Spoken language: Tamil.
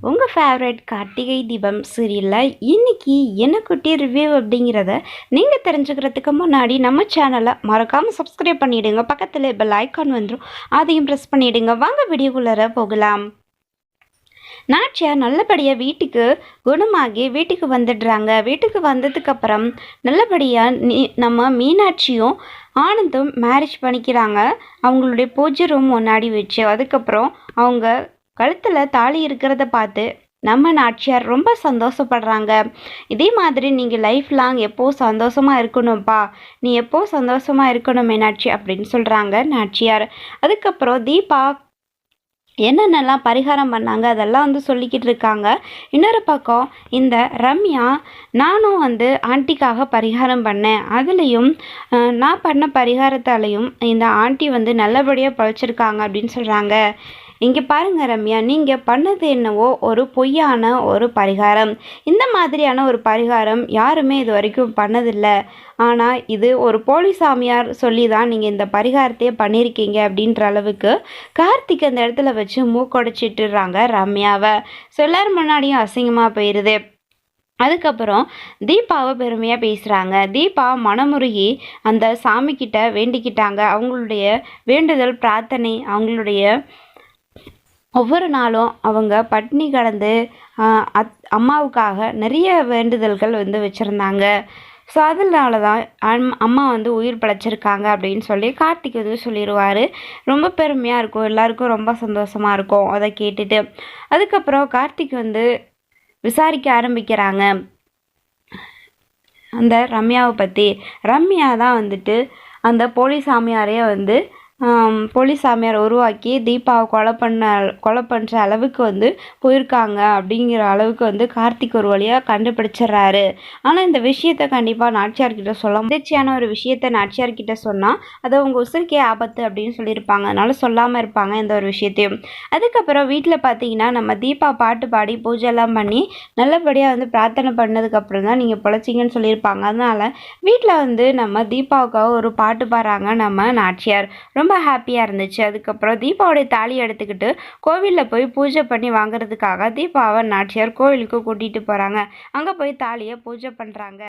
உங்கள் ஃபேவரட் கார்த்திகை தீபம் சீரியலில் இன்றைக்கி என்ன குட்டி ரிவ்யூ அப்படிங்கிறத நீங்கள் தெரிஞ்சுக்கிறதுக்கு முன்னாடி நம்ம சேனலை மறக்காமல் சப்ஸ்கிரைப் பண்ணிவிடுங்க. பக்கத்தில் பெல் ஐக்கான் வந்துடும், அதையும் ப்ரெஸ் பண்ணிவிடுங்க. வாங்க வீடியோக்குள்ளே போகலாம். நாச்சியார் நல்லபடியாக வீட்டுக்கு குணமாகி வீட்டுக்கு வந்துடுறாங்க. வீட்டுக்கு வந்ததுக்கப்புறம் நல்லபடியாக நம்ம மீனாட்சியும் ஆனந்தும் மேரேஜ் பண்ணிக்கிறாங்க. அவங்களுடைய பூஜை ரூம் முன்னாடி வச்சு அதுக்கப்புறம் அவங்க கழுத்தில் தாலி இருக்கிறத பார்த்து நம்ம நாச்சியார் ரொம்ப சந்தோஷப்படுறாங்க. இதே மாதிரி நீங்கள் லைஃப் லாங் எப்போது சந்தோஷமாக இருக்கணும்ப்பா, நீ எப்போது சந்தோஷமாக இருக்கணும் மீனாட்சி அப்படின்னு சொல்கிறாங்க நாச்சியார். அதுக்கப்புறம் தீபா என்னென்னலாம் பரிகாரம் பண்ணாங்க அதெல்லாம் சொல்லிக்கிட்டு இருக்காங்க. இன்னொரு பக்கம் இந்த ரம்யா, நானும் ஆண்டிக்காக பரிகாரம் பண்ணேன், அதுலேயும் நான் பண்ண பரிகாரத்தாலையும் இந்த ஆண்டி நல்லபடியாக பழிச்சிருக்காங்க அப்படின்னு சொல்கிறாங்க. இங்கே பாருங்க ரம்யா, நீங்கள் பண்ணது என்னவோ ஒரு பொய்யான ஒரு பரிகாரம். இந்த மாதிரியான ஒரு பரிகாரம் யாருமே இது வரைக்கும் பண்ணதில்லை. ஆனால் இது ஒரு போலீஸ் சாமியார் சொல்லி தான் நீங்கள் இந்த பரிகாரத்தையே பண்ணியிருக்கீங்க அப்படின்ற அளவுக்கு கார்த்திக் அந்த இடத்துல வச்சு மூக்கொடைச்சிட்டுறாங்க ரம்யாவை. எல்லார் முன்னாடியும் அசிங்கமாக போயிடுது. அதுக்கப்புறம் தீபாவை பெருமையாக பேசுகிறாங்க. தீபா மனமுருகி அந்த சாமிக்கிட்ட வேண்டிக்கிட்டாங்க. அவங்களுடைய வேண்டுதல் பிரார்த்தனை, அவங்களுடைய ஒவ்வொரு நாளும் அவங்க பட்னி கடந்து அம்மாவுக்காக நிறைய வேண்டுதல்கள் வச்சுருந்தாங்க. ஸோ அதனால தான் அம்மா உயிர் படைச்சிருக்காங்க அப்படின்னு சொல்லி கார்த்திக் சொல்லிடுவார். ரொம்ப பெருமையாக இருக்கும், எல்லாருக்கும் ரொம்ப சந்தோஷமாக இருக்கும் அதை கேட்டுட்டு. அதுக்கப்புறம் கார்த்திக் விசாரிக்க ஆரம்பிக்கிறாங்க அந்த ரம்யாவை பற்றி. ரம்யா தான் அந்த போலீஸ் சாமியாரையே போலீஸ் சாமியார் உருவாக்கி தீபாவை கொலை பண்ணுற அளவுக்கு போயிருக்காங்க அப்படிங்கிற அளவுக்கு கார்த்திக் ஒரு வழியாக கண்டுபிடிச்சிட்றாரு. ஆனால் இந்த விஷயத்தை கண்டிப்பாக நாச்சியார்கிட்ட சொல்ல முதிர்ச்சியான ஒரு விஷயத்தை நாச்சியார்கிட்ட சொன்னால் அதை உங்கள் உசுருக்கே ஆபத்து அப்படின்னு சொல்லியிருப்பாங்க. அதனால சொல்லாமல் இருப்பாங்க இந்த ஒரு விஷயத்தையும். அதுக்கப்புறம் வீட்டில் பார்த்தீங்கன்னா நம்ம தீபா பாட்டு பாடி பூஜைலாம் பண்ணி நல்லபடியாக பிரார்த்தனை பண்ணதுக்கப்புறம் தான் நீங்கள் பொழைச்சிங்கன்னு சொல்லியிருப்பாங்க. அதனால் வீட்டில் நம்ம தீபாவுக்காக ஒரு பாட்டு பாடுறாங்க நம்ம நாச்சியார். ரொம்ப ஹாப்பியாக இருந்துச்சு. அதுக்கப்புறம் தீபாவோடைய தாலியை எடுத்துக்கிட்டு கோவிலில் போய் பூஜை பண்ணி வாங்குறதுக்காக தீபாவை நாச்சியார் கோவிலுக்கு கூட்டிகிட்டு போகிறாங்க. அங்கே போய் தாலியை பூஜை பண்ணுறாங்க.